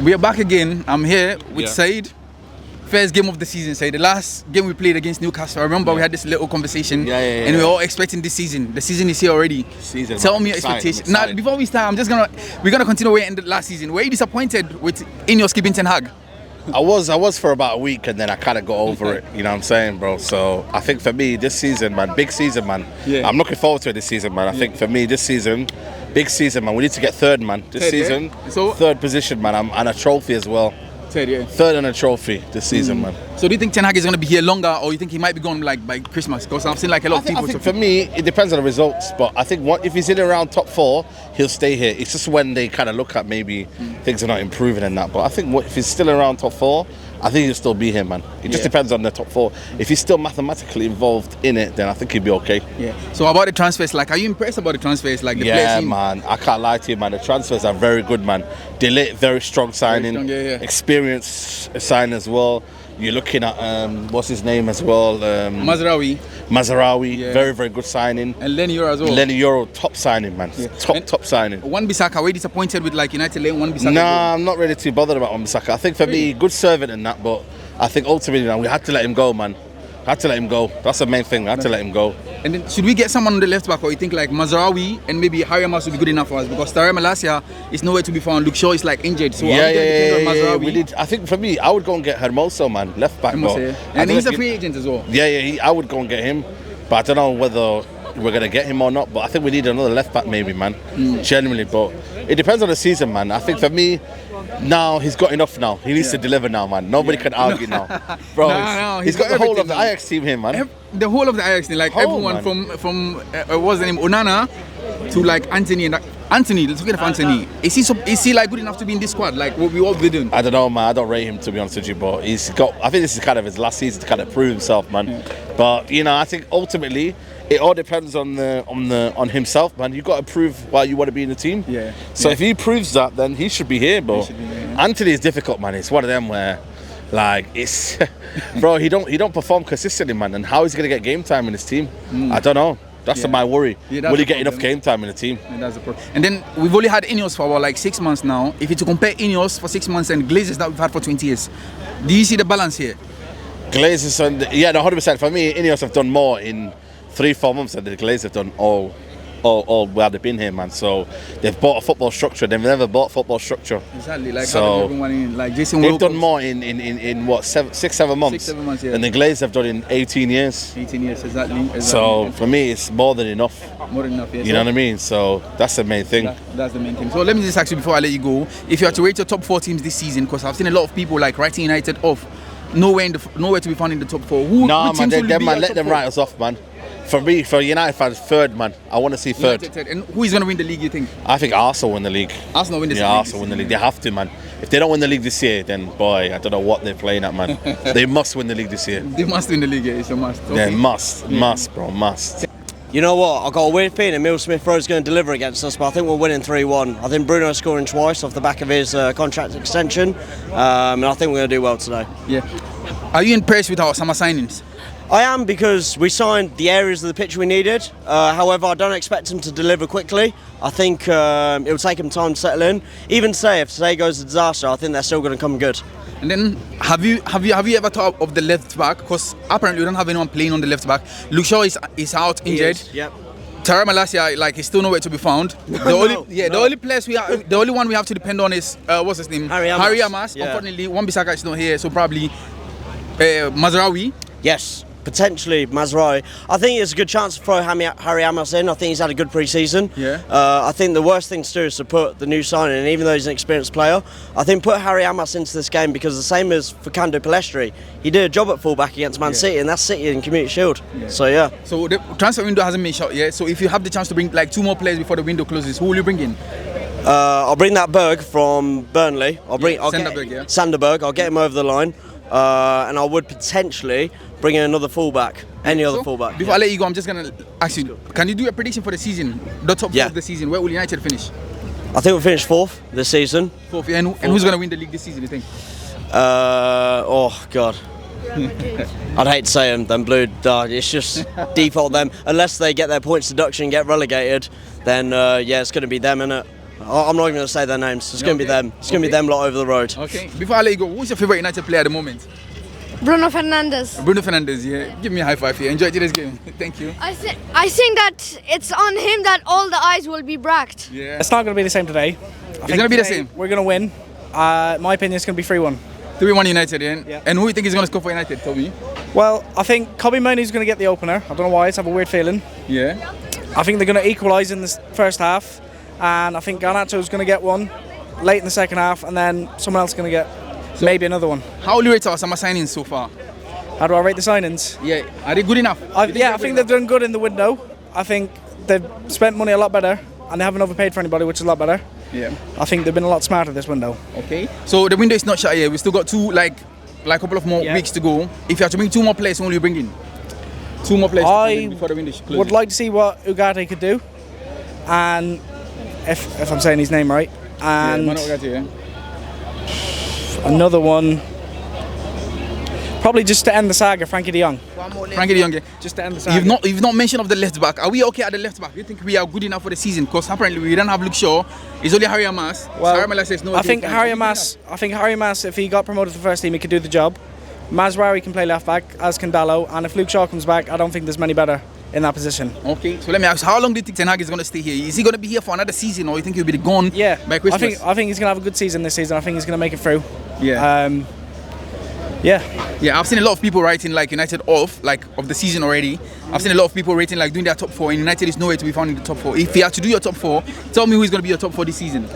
We are back again. I'm here with Saed. First game of the season, Saed. The last game we played against Newcastle. I remember we had this little conversation. And we were all expecting this season. The season is here already. Tell me your expectations. Now, before we start, we're gonna continue where we ended last season. Were you disappointed with Ineos keeping Ten Hag? I was for about a week, and then I kind of got over it. You know what I'm saying, bro? So I think for me, this season, man, big season, man. I'm looking forward to it this season, man. I think for me, this season, big season, man. We need to get third, man. This season, third position, man. And a trophy as well. Third and a trophy this season, man. So do you think Ten Hag is going to be here longer, or you think he might be gone like by Christmas? Because I've seen like a lot of people. I think for me, it depends on the results. But I think if he's in around top 4, he'll stay here. It's just when they kind of look at maybe things are not improving and that. But I think if he's still around top 4, I think he'll still be here, man. It just depends on the top 4. If he's still mathematically involved in it, then I think he'll be okay. So about the transfers, like, are you impressed about the transfers? Like the players? Man. I can't lie to you, man. The transfers are very good, man. Delay, very strong signing. Experienced sign as well. You're looking at what's his name as well? Mazraoui, very, very good signing. And Lenny Yoro as well. Lenny Yoro, top signing, man. Top signing. Wan-Bissaka, were you disappointed with like United letting Wan-Bissaka? Nah, I'm not really too bothered about Wan-Bissaka. I think for me, good servant and that, but I think ultimately, man, we had to let him go, man. Had to let him go. That's the main thing. We had to let him go. And then should we get someone on the left back, or you think like Mazraoui and maybe Harry Amas would be good enough for us? Because Tarema last year is nowhere to be found. Luke Shaw is like injured. So we need. I think for me, I would go and get Hermoso, man, left back. And he's a free agent as well. I would go and get him, but I don't know whether we're gonna get him or not. But I think we need another left back, maybe, man. Genuinely, but it depends on the season, man. I think for me, now he's got enough. Now he needs to deliver now, man. Nobody can argue now, bro. He's got the whole of the Ajax team here, man. The whole of the Ajax team, like everyone from what's the name, Onana to like Anthony and Anthony. Let's forget of Anthony. Is he like good enough to be in this squad? Like what we all did? I don't know, man. I don't rate him, to be honest with you, but he's got. I think this is kind of his last season to kind of prove himself, man. But you know, I think ultimately it all depends on himself, man. You got to prove why you want to be in the team. So if he proves that, then he should be here, bro. Anthony is difficult, man. It's one of them where, like, it's bro. He don't perform consistently, man. And how is he gonna get game time in his team? I don't know. That's my worry. Will he get enough game time in the team? That's the problem. And then we've only had Ineos for about like 6 months now. If you to compare Ineos for 6 months and Glazers that we've had for 20 years, do you see the balance here? Glazers and 100%. For me, Ineos have done more in 3-4 months than the Glazers have done all while they've been here, man. So they've bought a football structure. They've never bought football structure. Exactly. Like so like Jason they've done more in what 6-7 months. 6-7 months, and the Glazers have done in 18 years. 18 years, exactly. So for me, it's more than enough. More than enough, yes. You know what I mean? So that's the main thing. That's the main thing. So let me just ask you before I let you go, if you had to rate your top 4 teams this season, because I've seen a lot of people like writing United off, nowhere to be found in the top 4. Let them write us off, man. For me, for United fans, third, man. I want to see third. And who is going to win the league, you think? I think Arsenal win the league. Arsenal win the league? Arsenal win the league. They have to, man. If they don't win the league this year, then, boy, I don't know what they're playing at, man. They must win the league this year. They must win the league, it's a must. Okay. Yeah, must, bro, must. You know what? I've got a weird feeling Emile Smith-Rowe's going to deliver against us, but I think we're winning 3-1. I think Bruno's scoring twice off the back of his contract extension, and I think we're going to do well today. Are you impressed with our summer signings? I am, because we signed the areas of the pitch we needed. However, I don't expect them to deliver quickly. I think it will take them time to settle in. Even today, if today goes a disaster, I think they're still going to come good. And then, have you ever thought of the left back? Because apparently we don't have anyone playing on the left back. Luke Shaw is out injured. Tarema last year, like, he's still nowhere to be found. The only one we have to depend on is what's his name? Harry Amas. Unfortunately, Wan-Bissaka is not here, so probably Mazraoui. Yes. Potentially Mazraoui. I think it's a good chance to throw Harry Amas in. I think he's had a good pre-season. I think the worst thing to do is to put the new signing in, even though he's an experienced player. I think put Harry Amas into this game, because the same as for Fernando Palestri, he did a job at fullback against Man City, and that's City in Community Shield. So So the transfer window hasn't been shut yet. So if you have the chance to bring like 2 more players before the window closes, who will you bring in? I'll bring that Berg from Burnley. Sanderberg. I'll get him over the line. And I would potentially bring in another fullback, other fullback. Before I let you go, I'm just going to ask you, can you do a prediction for the season, the top 4 of the season? Where will United finish? I think we'll finish 4th this season. 4th, yeah. And who's going to win the league this season, you think? Oh, God. I'd hate to say them Blue. It's just default them. Unless they get their points deduction and get relegated, then, it's going to be them, innit? I'm not even going to say their names. It's going to be them. It's going to be them lot over the road. Okay. Before I let you go, who's your favourite United player at the moment? Bruno Fernandes. Bruno Fernandes, yeah. Give me a high five here. Enjoy today's game. Thank you. I think that it's on him that all the eyes will be bracked. Yeah. It's not going to be the same today. It's going to be the same. We're going to win. My opinion is going to be 3-1. 3-1 United, yeah? Yeah. And who do you think is going to score for United, Toby? Well, I think Kobe Mainoo's going to get the opener. I don't know why. I just have a weird feeling. Yeah. I think they're going to equalise in the first half. And I think Garnacho's going to get one late in the second half. And then someone else is going to get maybe another one. How will you rate our summer signings so far? How do I rate the signings? Yeah. Are they good enough? I think they've done good in the window. I think they've spent money a lot better. And they haven't overpaid for anybody, which is a lot better. Yeah. I think they've been a lot smarter this window. Okay. So the window is not shut yet. We still got a couple of more weeks to go. If you have to bring 2 more players, who will you bring in? 2 more players before the window closes. Would like to see what Ugarte could do. And if I'm saying his name right. And another one. Probably just to end the saga, Frankie de Jong. Frankie de Jong, yeah. Just to end the saga. You've not mentioned of the left back. Are we okay at the left back? Do you think we are good enough for the season? Because apparently we don't have Luke Shaw. It's only Harry Amas. Well, Harry Amas says no. I think Harry Amas, if he got promoted to the first team, he could do the job. Mazraoui can play left back, as can Dallo, and if Luke Shaw comes back, I don't think there's many better in that position. Okay, so let me ask, how long do you think Ten Hag is going to stay here? Is he going to be here for another season, or you think he'll be gone by Christmas? I think he's going to have a good season this season. I think he's going to make it through. Yeah. Yeah, I've seen a lot of people writing United off of the season already. I've seen a lot of people rating doing their top 4, and United is nowhere to be found in the top 4. If you have to do your top 4, tell me who's going to be your top 4 this season.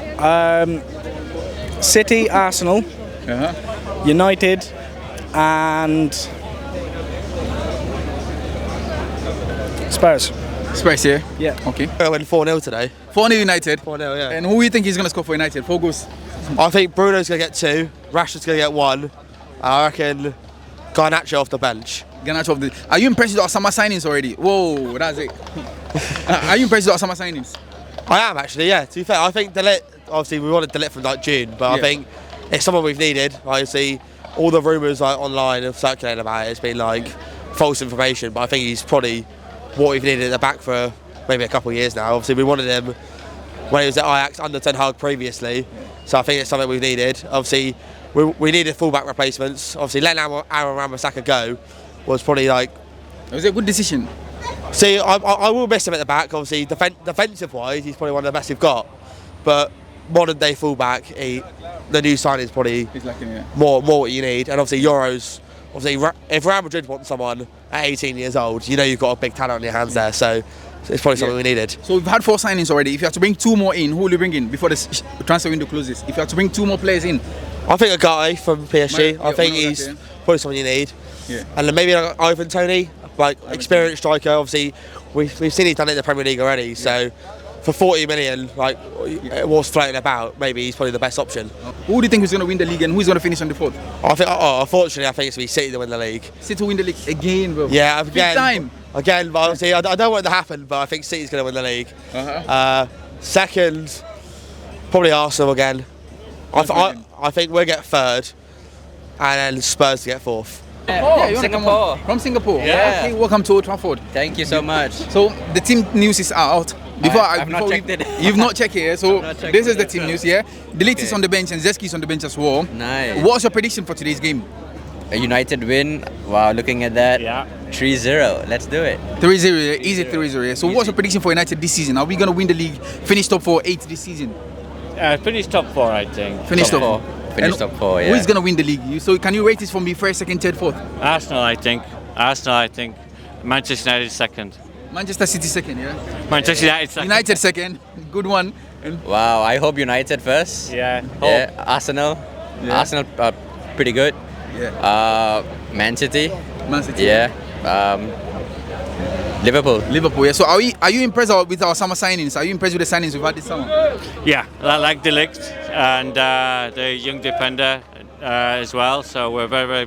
City, Arsenal, United, and Spurs. Spurs, yeah? Yeah. Okay. I went 4-0 today. 4-0 United. 4-0, yeah. And who do you think is going to score for United? 4 goals. I think Bruno's going to get 2, Rashford's going to get 1, and I reckon Garnacho off the bench. Are you impressed with our summer signings already? Whoa, that's it. Are you impressed with our summer signings? I am actually, yeah. To be fair, I think Delete, obviously we wanted Delete from June, but I think it's someone we've needed. Obviously, all the rumours online have circulated about it. It's been false information, but I think he's probably what we've needed at the back for maybe a couple of years now. Obviously, we wanted him when he was at Ajax under Ten Hag previously, so I think it's something we've needed. Obviously, we needed full-back replacements. Obviously, letting Aaron Wan-Bissaka go was probably It was a good decision. See, I will miss him at the back. Obviously, defensive-wise, he's probably one of the best we've got. But modern-day full-back, the new signing is probably more what you need. And obviously, Euros. Obviously, if Real Madrid wants someone at 18 years old, you know you've got a big talent on your hands there. So it's probably something we needed. So we've had 4 signings already. If you have to bring 2 more in, who will you bring in before the transfer window closes? If you have to bring 2 more players in, I think a guy from PSG. I think he's probably someone you need. Yeah. And then maybe Ivan Toney, experienced striker. Obviously, we've seen he's done it in the Premier League already. So for 40 million, what's floating about, maybe he's probably the best option. Who do you think is going to win the league and who's going to finish on the 4th? Unfortunately, I think it's going to be City to win the league. City to win the league again, bro. Yeah, again. Big time. Again, but obviously, I don't want it to happen, but I think City's going to win the league. Second, probably Arsenal again. I think we'll get 3rd, and then Spurs to get 4th. Singapore. From Singapore. Yeah. Okay, welcome to Old Trafford. Thank you so much. So the team news is out. I've not checked it. You've not checked it, so this is the team news, yeah? Delete is on the bench and Zeski is on the bench as well. Nice. What's your prediction for today's game? A United win. Wow, looking at that. Yeah. 3-0. Let's do it. 3-0, yeah? Easy 3-0, yeah? So what's your prediction for United this season? Are we going to win the league, finish top 4, 8 this season? Finish top 4, I think. Finish top 4. Finish top 4, yeah. Who is going to win the league? So can you rate this for me, 1st, 2nd, 3rd, 4th? Arsenal, I think. Manchester United 2nd. Manchester City 2nd, yeah? Manchester United 2nd. United 2nd. Good one. Wow, I hope United first. Yeah. Arsenal. Yeah. Arsenal pretty good. Yeah. Man City. Yeah. Liverpool. Yeah. So are you impressed with our summer signings? Are you impressed with the signings we've had this summer? Yeah, I like De Ligt and the young defender as well. So we're very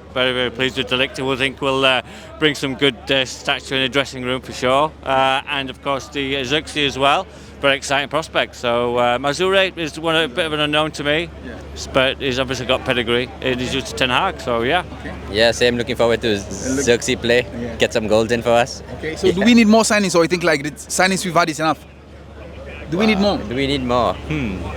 pleased with De Ligt. We think we'll bring some good stature in the dressing room for sure. And of course the Zirkzee as well. Very exciting prospect. So Mazraoui is a bit of an unknown to me, but he's obviously got pedigree. He's used to Ten Hag, so yeah. Okay. Yeah, same. Looking forward to Zirkzee play. Get some goals in for us. Okay. So do we need more signings, or you think the signings we've had is enough? Do we need more? Do we need more?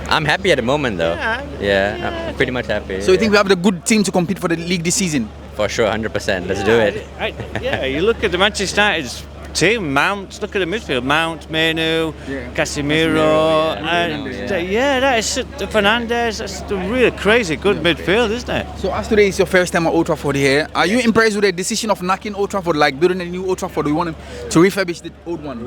I'm happy at the moment though. Yeah, I'm pretty much happy. So you think we have the good team to compete for the league this season? For sure, 100%. Let's do it. Yeah, you look at the Manchester United's team, Mount, look at the midfield, Mount, Menu, Casemiro, that is Fernandes, that's a really crazy good midfield, isn't it? So as today is your first time at Old Trafford here, are you impressed with the decision of knocking Old Trafford, like building a new Old Trafford? Do you want to refurbish the old one?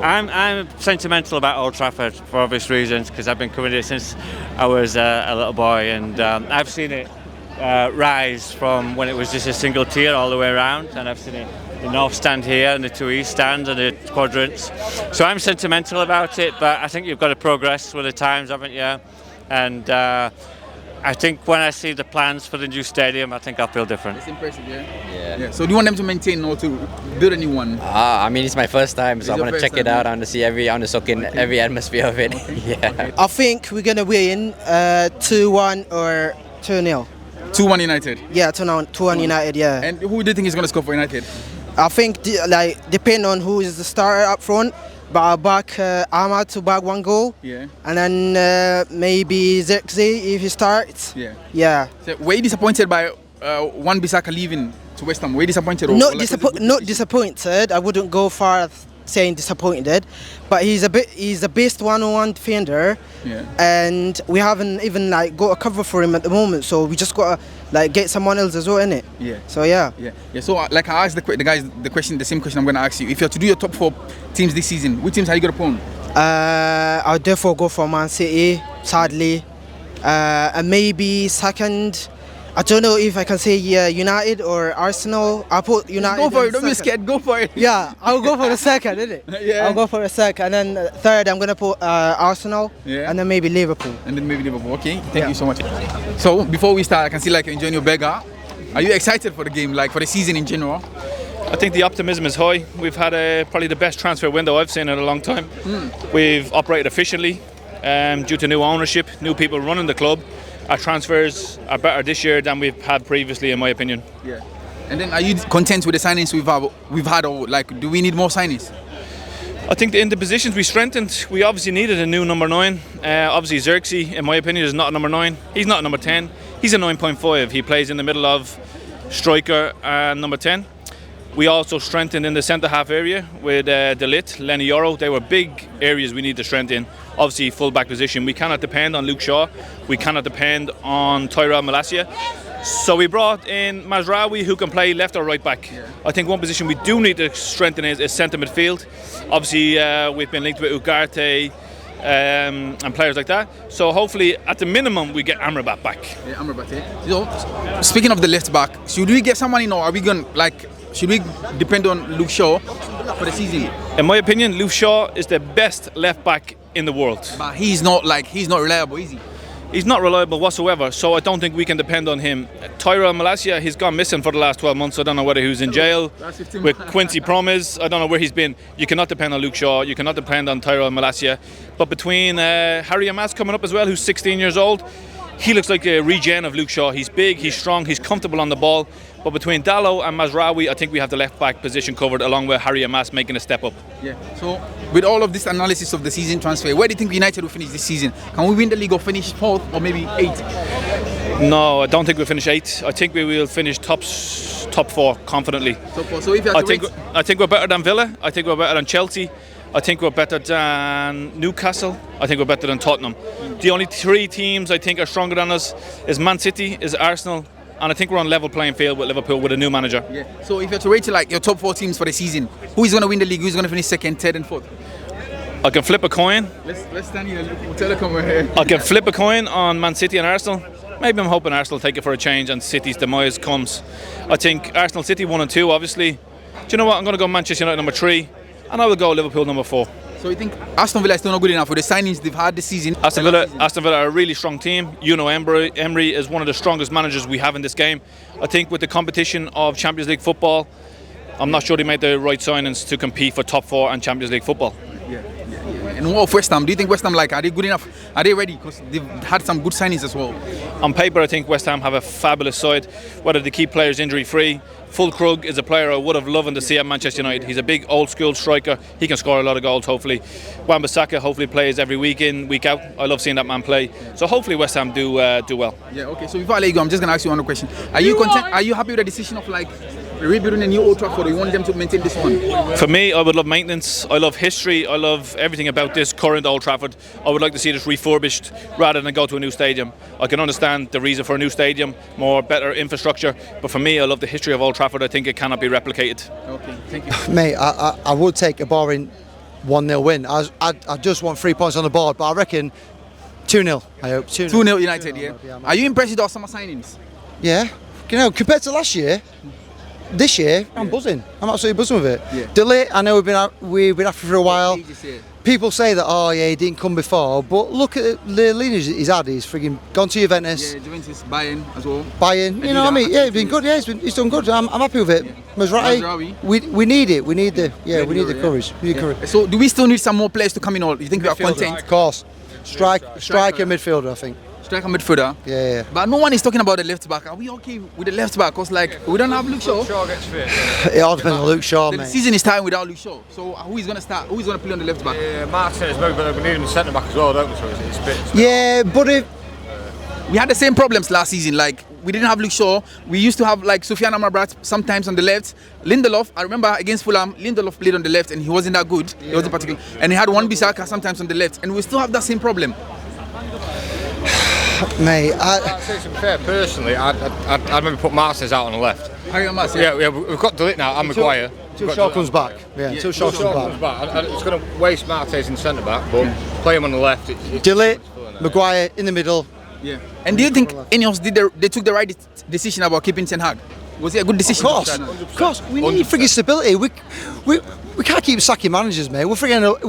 I'm sentimental about Old Trafford for obvious reasons, because I've been coming here since I was a little boy, and I've seen it rise from when it was just a single tier all the way around, and I've seen it the north stand here and the two east stands and the quadrants. So I'm sentimental about it, but I think you've got to progress with the times, haven't you? And I think when I see the plans for the new stadium, I think I'll feel different. It's impressive, yeah. So do you want them to maintain or to build a new one? I mean, it's my first time, so I want to check it out. I want to see I want to soak in every atmosphere of it. I think we're gonna win 2-1 or 2-0. 2-1 United. Yeah, 2-1 United. Yeah. And who do you think is going to score for United? I think depending on who is the starter up front, but I'll back Ahmad to bag 1 goal. Yeah. And then maybe Zirkzee if he starts. Yeah. Yeah. So were you disappointed by Wan-Bissaka leaving to West Ham? Were you disappointed? Not disappointed. I wouldn't go far as saying disappointed, but he's the best one-on-one defender. Yeah. And we haven't even got a cover for him at the moment, so we just gotta get someone else as well, innit? Yeah. So yeah. So I asked the guys the same question I'm gonna ask you. If you have to do your top 4 teams this season, which teams are you gonna put on? I'll therefore go for Man City, sadly, and maybe second. I don't know if I can say United or Arsenal. I'll put United. Go for it, don't be scared, go for it. Yeah, I'll go for the second, innit? Yeah. I'll go for the second. And then third, I'm going to put Arsenal. Yeah. And then maybe Liverpool. Okay, thank you so much. So, before we start, I can see you're enjoying your burger. Are you excited for the game, for the season in general? I think the optimism is high. We've had probably the best transfer window I've seen in a long time. We've operated efficiently due to new ownership, new people running the club. Our transfers are better this year than we've had previously, in my opinion. Yeah. And then, are you content with the signings we've had, or do we need more signings? I think in the positions we strengthened, we obviously needed a new number 9. Obviously, Zirkzee, in my opinion, is not a number 9. He's not a number 10. He's a 9.5. He plays in the middle of striker and number 10. We also strengthened in the centre-half area with De Ligt, Lenny Yoro. They were big areas we need to strengthen. Obviously, full-back position. We cannot depend on Luke Shaw. We cannot depend on Tyrell Malacia. So we brought in Mazraoui, who can play left or right back. Yeah. I think one position we do need to strengthen is centre midfield. Obviously, we've been linked with Ugarte and players like that. So hopefully, at the minimum, we get Amrabat back. Yeah, Amrabat. So, speaking of the left back, should we get someone in, or are we going should we depend on Luke Shaw for the season? In my opinion, Luke Shaw is the best left back in the world. But he's not reliable, is he? He's not reliable whatsoever, so I don't think we can depend on him. Tyrell Malacia, he's gone missing for the last 12 months. I don't know whether he was in jail with Quincy Promes. I don't know where he's been. You cannot depend on Luke Shaw. You cannot depend on Tyrell Malacia. But between Harry Amas coming up as well, who's 16 years old, he looks like a regen of Luke Shaw. He's big, he's strong, he's comfortable on the ball. But between Dalot and Mazraoui, I think we have the left back position covered, along with Harry Amas making a step up. Yeah. So, with all of this analysis of the season transfer, where do you think United will finish this season? Can we win the league or finish 4th or maybe 8th? No, I don't think we'll finish 8th. I think we will finish top 4 confidently. Top 4. So if you have I think we're better than Villa. I think we're better than Chelsea. I think we're better than Newcastle. I think we're better than Tottenham. The only 3 teams I think are stronger than us is Man City, is Arsenal, and I think we're on level playing field with Liverpool with a new manager. Yeah. So if you have to rate your top 4 teams for the season, who is going to win the league? Who's going to finish 2nd, 3rd, and 4th? I can flip a coin. Let's stand here. Telecom here. I can flip a coin on Man City and Arsenal. Maybe I'm hoping Arsenal take it for a change and City's demise comes. I think Arsenal City 1 and 2, obviously. Do you know what? I'm going to go Manchester United number 3, and I will go Liverpool number 4. So you think Aston Villa is still not good enough with the signings they've had this season? Aston Villa are a really strong team. Emery is one of the strongest managers we have in this game. I think with the competition of Champions League football, I'm not sure they made the right signings to compete for top 4 and Champions League football. Yeah. And And what of West Ham? Do you think West Ham, like, are they good enough? Are they ready? Because they've had some good signings as well. On paper, I think West Ham have a fabulous side. Whether they keep players injury-free. Fulkrug is a player I would have loved to see at Manchester United. He's a big old-school striker. He can score a lot of goals, hopefully. Wan-Bissaka hopefully plays every week in, week out. I love seeing that man play. So hopefully West Ham do well. Yeah, okay. So before I let you go, I'm just going to ask you one question. Are you content? Are you happy with the decision of, like, rebuilding a new Old Trafford, or you want them to maintain this one? For me, I would love maintenance. I love history. I love everything about this current Old Trafford. I would like to see this refurbished rather than go to a new stadium. I can understand the reason for a new stadium, better infrastructure, but for me, I love the history of Old Trafford. I think it cannot be replicated. Okay, thank you. Mate, I would take a boring 1-0 win. I just want 3 points on the board, but I reckon 2-0, I hope. 2-0 United, yeah. Are you impressed with our summer signings? Yeah. You know, compared to last year, this year, I'm buzzing. I'm absolutely buzzing with it. Yeah. Delay, I know we've been after for a while. People say that, oh yeah, he didn't come before, but look at the leaders he's had. He's frigging gone to Juventus. Yeah, Juventus, Bayern as well. Bayern, you know what I mean? Yeah, he's been good. Yeah, he's done good. I'm happy with it. Mazraoui, we need it. We need the courage. We need courage. So do we still need some more players to come in? Or you think we are content? Of course. Striker, midfielder, I think. Striker, midfielder. Yeah. But no one is talking about the left back. Are we okay with the left back? Because like we don't have Luke Shaw. gets fit. It all depends on Luke Shaw, The mate. season is starting without Luke Shaw. So who is going to start? Who is going to play on the left back? Yeah, Martinez maybe, but we need him centre back as well, don't we? So it's a bit. Yeah, but if we had the same problems last season. Like we didn't have Luke Shaw. We used to have like Soufiane Amrabat sometimes on the left. Lindelof, I remember against Fulham, Lindelof played on the left and he wasn't that good. He wasn't particular. And he had Wan-Bissaka sometimes on the left, and we still have that same problem. mate, I'd say to be fair, personally, I'd maybe put Martinez out on the left. Yeah, we've got Delite now and Maguire. Till Shaw comes back. Yeah, till Shaw comes back. And it's going to waste Martinez in centre back, but play him on the left. Delite, Maguire in the middle. Yeah. And do you think Ineos they took the right decision about keeping Ten Hag? Was it a good decision? Of course. We need frigging stability. We can't keep sacking managers, mate. We're frigging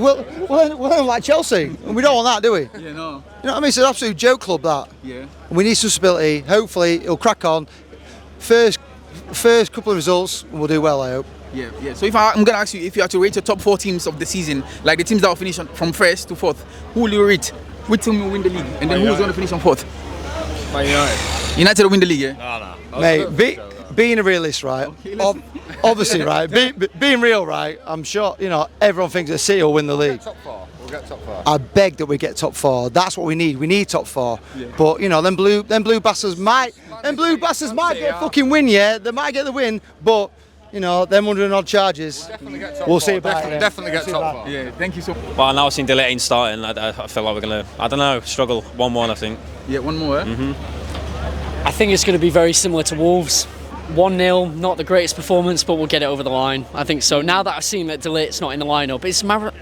we're like Chelsea, and we don't want that, do we? Yeah, no. You know what I mean? It's an absolute joke club, that. Yeah. We need some stability. Hopefully, it'll crack on. First couple of results, and we'll do well, I hope. Yeah. So I'm going to ask you, if you had to rate your top 4 teams of the season, like the teams that will finish from first to fourth, who will you rate? Which team will win the league? And then who's going to finish on fourth? Man United. United will win the league, yeah? No. Mate, being a realist, right? Obviously, right? Being real, right? I'm sure, everyone thinks that City will win the league. We'll get top 4. I beg that we get top 4. That's what we need. We need top 4. Yeah. But them blue bastards might get a fucking win. Yeah, they might get the win, but them under odd charges. We'll see about it. Definitely get top 4. Yeah, thank you so much. Well, now I've seen Delite starting, I feel like we're gonna, I don't know, struggle 1-1. I think. Yeah, one more. I think it's going to be very similar to Wolves. 1-0, not the greatest performance, but we'll get it over the line. I think so. Now that I've seen that Delite's not in the lineup,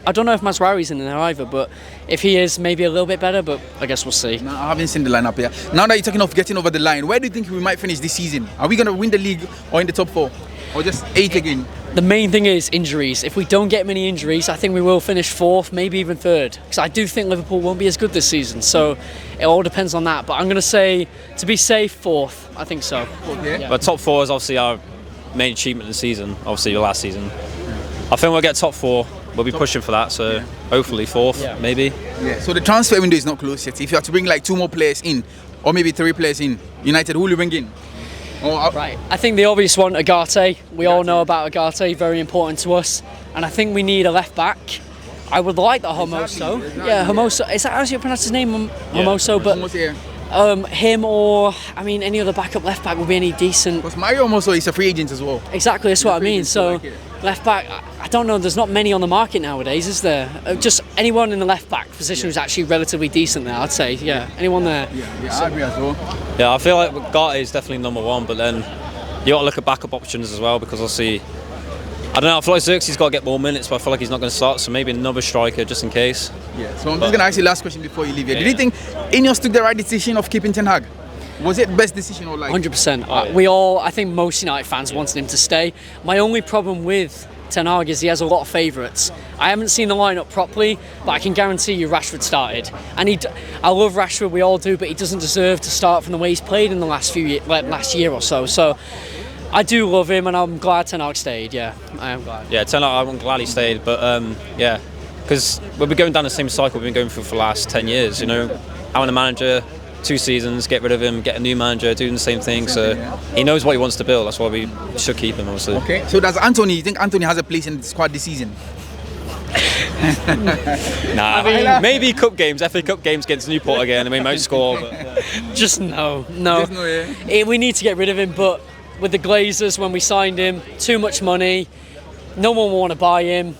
I don't know if Mazraoui's in there either, but if he is, maybe a little bit better, but I guess we'll see. No, I haven't seen the lineup yet. Now that you're talking of getting over the line, where do you think we might finish this season? Are we going to win the league or in the top 4? Or just 8 again? The main thing is injuries. If we don't get many injuries, I think we will finish 4th, maybe even 3rd. Because I do think Liverpool won't be as good this season. So it all depends on that. But I'm going to say, to be safe, 4th. I think so. Okay. Yeah. But top 4 is obviously our main achievement of the season, obviously last season. I think we'll get top 4. We'll be pushing for that, so hopefully 4th, maybe. Yeah. So the transfer window is not closed yet. If you have to bring like 2 more players in, or maybe 3 players in, United, who will you bring in? Right, I think the obvious one, Agate. We all know about Agate, very important to us. And I think we need a left back. I would like the Hermoso. Exactly. Yeah, Hermoso. Is that how you pronounce his name? Hermoso, but him or, any other backup left back would be any decent. Because Mario Hermoso is a free agent as well. Exactly, that's what I mean. So, left back, I don't know, there's not many on the market nowadays, is there? Just anyone in the left back position who's actually relatively decent there, I'd say. Yeah, anyone there. Yeah, I agree as well. Yeah, I feel like Garte is definitely number 1, but then you got to look at backup options as well, because I'll see. I don't know, I feel like Xerxes got to get more minutes, but I feel like he's not going to start, so maybe another striker just in case. Yeah, so I'm just going to ask you the last question before you leave here. Did you think Ineos took the right decision of keeping Ten Hag? Was it the best decision or like? 100%. I think most United fans wanted him to stay. My only problem with Ten Hag is he has a lot of favourites. I haven't seen the lineup properly, but I can guarantee you Rashford started. And I love Rashford, we all do, but he doesn't deserve to start from the way he's played in the last year or so. So I do love him, and I'm glad Ten Hag stayed. Yeah, I am glad. Yeah, Ten Hag, I'm glad he stayed, but because we'll be going down the same cycle we've been going through for the last 10 years. You know, having a manager, 2 seasons, get rid of him, get a new manager, doing the same thing. So he knows what he wants to build. That's why we should keep him, obviously. Okay. So does Anthony? You think Anthony has a place in the squad this season? Nah, I mean, maybe cup games, FA Cup games against Newport again, and we might score. But, Just no. We need to get rid of him, but with the Glazers, when we signed him, too much money, no one will want to buy him.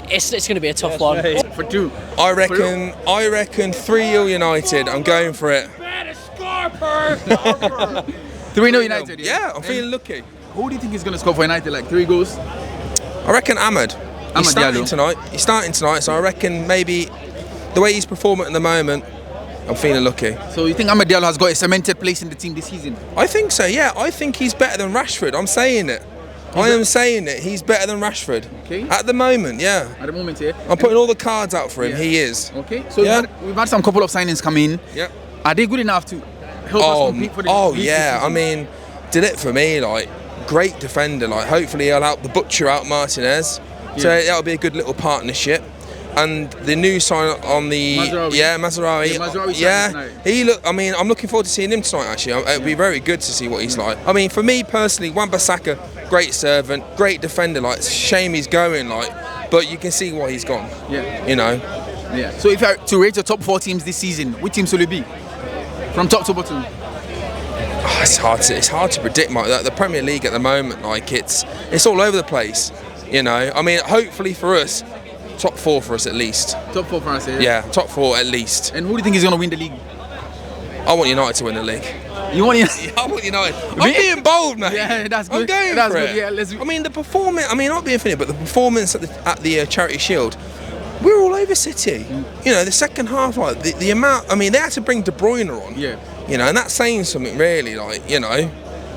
It's going to be a tough one. For 2. I reckon 3-0 United. I'm going for it. 3-0 United. Yeah, I'm feeling lucky. Who do you think is going to score for United? Like 3 goals? I reckon Ahmed. He's starting tonight. So I reckon maybe the way he's performing at the moment, I'm feeling lucky. So you think Amad Diallo has got a cemented place in the team this season? I think so, yeah. I think he's better than Rashford. I'm saying it. I am saying it. He's better than Rashford. Okay. At the moment, yeah. At the moment, yeah. I'm putting all the cards out for him. He is. Okay. So we've had some couple of signings come in. Yep. Are they good enough to help us compete for the league this yeah. season? I mean, did it for me. Like, great defender. Like, hopefully he'll help the butcher out Martinez. So that'll be a good little partnership. And the new sign on the Mazraoui. He look. I mean, I'm looking forward to seeing him tonight. Actually, it'll be very good to see what he's like. I mean, for me personally, Wan-Bissaka, great servant, great defender. Like, it's a shame he's going. Like, but you can see why he's gone. Yeah. You know. Yeah. So if you are to rate your top 4 teams this season, which teams will it be? From top to bottom. Oh, it's hard to predict. The Premier League at the moment, like it's all over the place. You know. I mean, hopefully for us. Top 4 for us at least. Top 4 for us, yeah? Yeah, top 4 at least. And who do you think is going to win the league? I want United to win the league. You want United? I want United. I'm being bold, mate. Yeah, that's good. I'm going that's for good. it. Yeah, I mean, the performance. I mean, not being funny, but the performance at the Charity Shield. We're all over City. You know, the second half, like the amount. I mean, they had to bring De Bruyne on. Yeah. You know, and that's saying something really. Like, you know.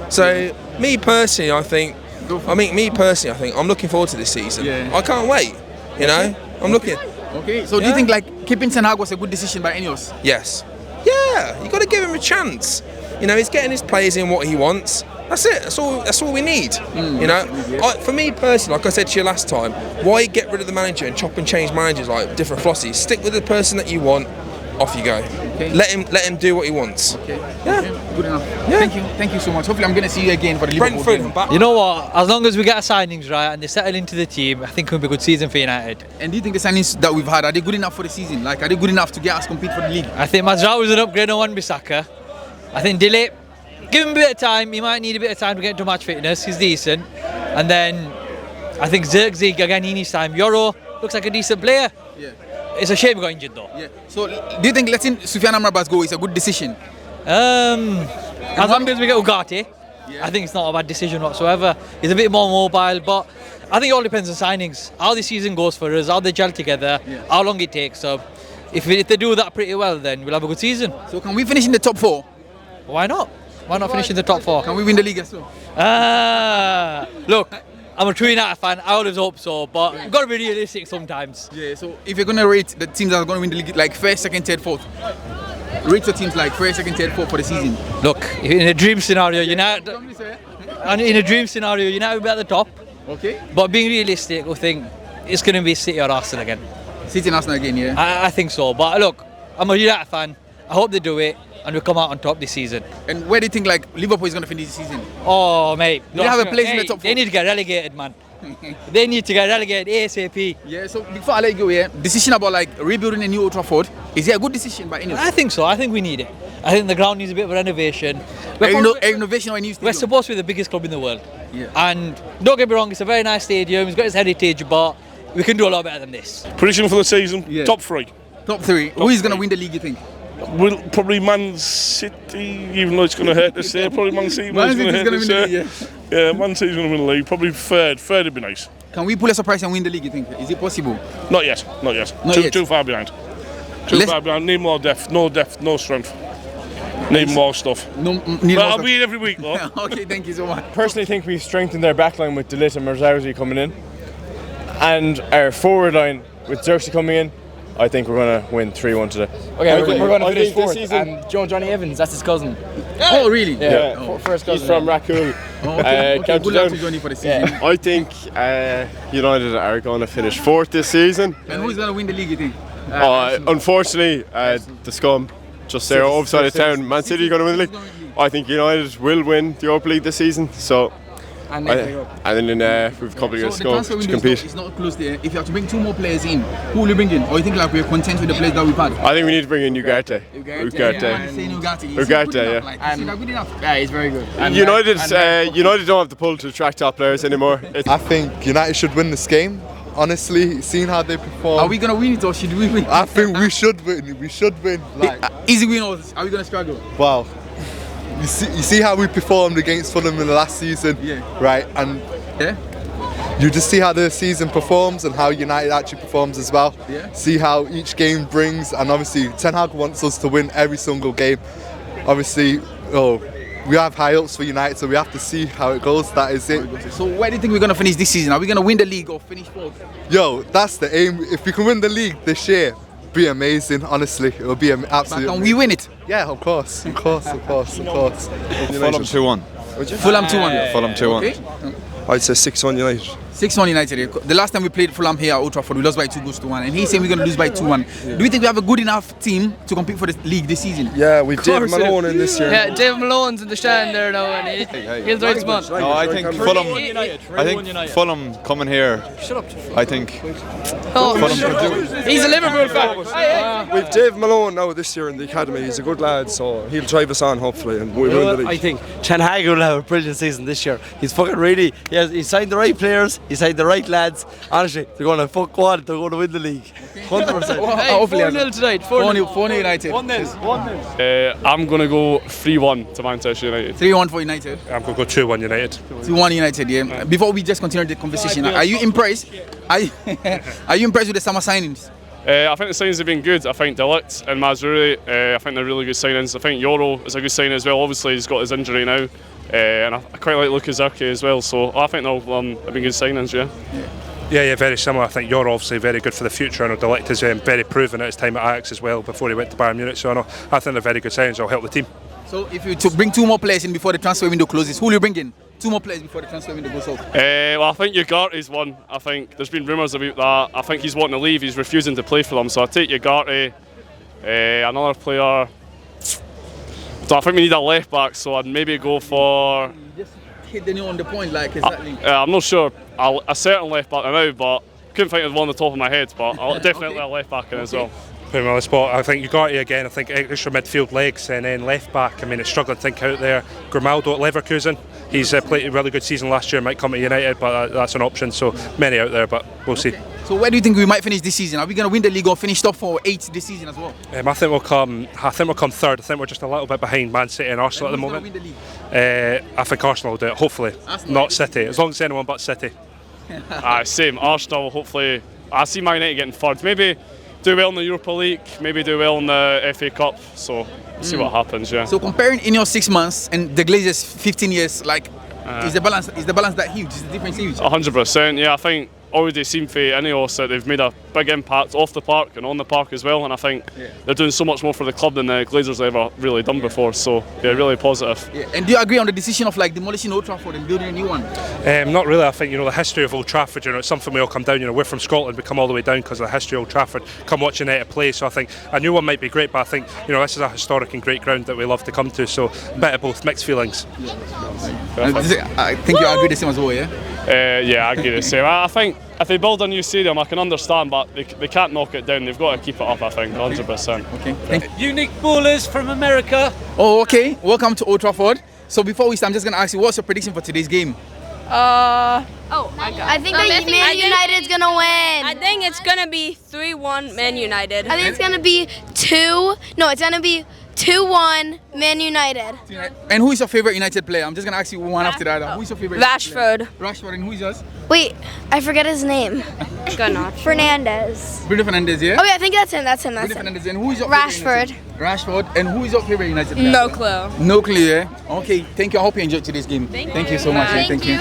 So me personally, I think I'm looking forward to this season. Yeah. I can't wait. You know, I'm looking. Okay, so do you think like keeping Ten Hag was a good decision by Ineos? Yes. Yeah, you got to give him a chance. You know, he's getting his players in what he wants. That's it. That's all we need. You know, for me personally, like I said to you last time, why get rid of the manager and chop and change managers like different flossies? Stick with the person that you want. Off you go. Okay. Let him do what he wants. Okay. Yeah. Okay. Good enough. Yeah. Thank you so much. Hopefully, I'm going to see you again for the Liverpool game. You know what? As long as we get our signings right and they settle into the team, I think it'll be a good season for United. And do you think the signings that we've had are they good enough for the season? Like, are they good enough to get us compete for the league? I think Mazraoui is an upgrade on Wan-Bissaka. I think Delay, give him a bit of time. He might need a bit of time to get into match fitness. He's decent. And then I think Zirkzee, again, he needs time. Yoro looks like a decent player. Yeah. It's a shame he got injured though. Yeah. So, do you think letting Soufiane Amrabat go is a good decision? As long as we get Ugarte, I think it's not a bad decision whatsoever. He's a bit more mobile, but I think it all depends on signings. How the season goes for us, how they gel together, how long it takes. So, if they do that pretty well, then we'll have a good season. So, can we finish in the top 4? Why not? Why not finish in the top 4? Can we win the league as well? Look. I'm a true United fan, I always hope so, but you've got to be realistic sometimes. Yeah, so if you're going to rate the teams that are going to win the league, like 1st, 2nd, 3rd, 4th, rate your teams like 1st, 2nd, 3rd, 4th for the season. Look, in a dream scenario, United will be at the top. Okay. But being realistic, I think it's going to be City or Arsenal again. City and Arsenal again, yeah? I think so, but look, I'm a United fan, I hope they do it. And we'll come out on top this season. And where do you think like Liverpool is going to finish this season? Oh, mate. They have a place in the top 4. They need to get relegated, man. They need to get relegated ASAP. Yeah, so before I let you go, decision about like rebuilding a new Old Trafford, is it a good decision by Ineos? I think so. I think we need it. I think the ground needs a bit of a renovation. Renovation or a new stadium? We're supposed to be the biggest club in the world. Yeah. And don't get me wrong, it's a very nice stadium. It's got its heritage, but we can do a lot better than this. Prediction for the season, top 3. Top 3. Who is going to win the league, you think? Will probably Man City, even though it's going to hurt this year. Probably Man City. Man City's going to win the league, yeah, Man City's going to win the league. Probably third would be nice. Can we pull a surprise and win the league, you think? Is it possible? Not yet. Too far behind. Far behind. Need more depth, no strength. Need more stuff. I'll be in every week, though. Okay, thank you so much. Personally, think we've strengthened their backline with De Ligt and Mazraoui coming in, and our forward line with Zirkzee coming in. I think we're going to win 3-1 today. Okay, we're going to I finish think this fourth. season- And Johnny Evans, that's his cousin. Oh, really? Yeah. Oh. First cousin. He's from Raccoon. Okay, County good luck Down. to Johnny for the season. I think United are going to finish 4th this season. And who's going to win the league, you think? Unfortunately, the scum just there City. outside of town. Man City are going to win the league. I think United will win the Europa League this season. So. And then we have a couple of years to go to compete. It's not close there. If you have to bring 2 more players in, who will you bring in? Or you think like we're content with the players that we've had? I think we need to bring in Ugarte. Ugarte, yeah. Is that good enough? Yeah, he's very good. United don't have the pull to attract top players anymore. I think United should win this game. Honestly, seeing how they perform. Are we gonna win it or should we win? I think we should win. We should win. Like, easy win or are we gonna struggle? Wow. You see how we performed against Fulham in the last season, right? And you just see how the season performs and how United actually performs as well. See how each game brings, and obviously Ten Hag wants us to win every single game. Obviously, we have high hopes for United, so we have to see how it goes. That is it. So where do you think we're gonna finish this season? Are we gonna win the league or finish 4th? Yo, that's the aim. If we can win the league this year, be amazing. Honestly, it will be absolutely. But can we win it? Yeah, of course. Fulham 2-1. Fulham 2-1. Fulham 2-1. Okay. I'd say 6-1 United. 6-1 United. The last time we played Fulham here at Old Trafford, we lost by 2-1, and he's saying we're going to lose by 2-1. Do you think we have a good enough team to compete for the league this season? Yeah, we've David Malone in this year. Yeah, David Malone's in the stand there now, and he's the right spot. No, I think Fulham. Fulham coming here. Shut up. I think Fulham could do it. He's a Liverpool fan. We've Dave Malone now this year in the academy. He's a good lad, so he'll drive us on hopefully, and we'll win the league. I think Ten Hag will have a brilliant season this year. He's fucking really. He signed the right players. He signed the right lads. Honestly, they're going to fuck quad. They're going to win the league. 100%. Hey, 4-0 tonight. 4-0 United. 1-0. I'm going to go 3-1 to Manchester United. 3-1 for United. I'm going to go 2-1 United. 2-1 United, yeah. Before we just continue the conversation, are you impressed? Are you impressed with the summer signings? I think the signings have been good. I think Delict and Mazraoui, I think they're really good signings. I think Yoro is a good signing as well. Obviously, he's got his injury now. And I quite like Lucas Zirkzee as well. So I think they'll have been good signings, Yeah, very similar. I think you're obviously very good for the future. I know Delict is very proven at his time at Ajax as well before he went to Bayern Munich. So I think they're very good signings. They'll help the team. So if you to bring 2 more players in before the transfer window closes, who will you bring in? 2 more players before the transfer window goes off. Well, I think Ugarte's one. I think there's been rumours about that. I think he's wanting to leave. He's refusing to play for them. So I take Ugarte. Another player. So I think we need a left back. So I'd maybe go for. Hit the nail on the point, like exactly. I'm not sure. A certain left back now, but couldn't think of one on the top of my head. But I'll definitely a left back in as well. Put him on the spot. I think Ugarte again. I think extra midfield legs and then left back. I mean, it's struggling to think out there. Grimaldo at Leverkusen. He's played a really good season last year. Might come to United, but that's an option. So many out there, but we'll see. So where do you think we might finish this season? Are we going to win the league or finish top 4 or 8 this season as well? I think we'll come. Third. I think we're just a little bit behind Man City and Arsenal at the moment. Win the league? I think Arsenal will do it. Hopefully, not City. As long as anyone but City. Same. Arsenal. Hopefully, I see Man United getting third. Maybe do well in the Europa League. Maybe do well in the FA Cup. So see what happens. Yeah. So comparing in your 6 months and the Glazers 15 years, like is the balance that huge? Is the difference huge? 100%. Yeah, I think already seen for Ineos that they've made a big impact off the park and on the park as well, and I think they're doing so much more for the club than the Glazers have ever really done before, so yeah, really positive. Yeah. And do you agree on the decision of like demolishing Old Trafford and building a new one? Not really. I think the history of Old Trafford, it's something we all come down, we're from Scotland, we come all the way down because of the history of Old Trafford, come watch United play, so I think a new one might be great, but I think this is a historic and great ground that we love to come to, so a bit of both, mixed feelings. I think you agree the same as well, yeah? Yeah, I agree the same. I think if they build a new stadium, I can understand, but they can't knock it down. They've got to keep it up, I think, 100%. Okay. Unique ballers from America. Oh, okay. Welcome to Old Trafford. So before we start, I'm just going to ask you, what's your prediction for today's game? I think that Man United's gonna win. I think it's gonna be 3-1 Man United. I think it's gonna be 2-1 Man United. And who is your favorite United player? I'm just gonna ask you one after that. Who is your favorite? Rashford. Rashford, and who is yours? Wait, I forget his name. Fernandez. Bruno Fernandes, yeah? Oh yeah, I think that's him. Bruno Fernandes, and who is your Rashford. favorite? Rashford, and who is your favorite United player? No clue. No clue, yeah? Okay, thank you. I hope you enjoyed today's game. Thank you so much. Thank you. you.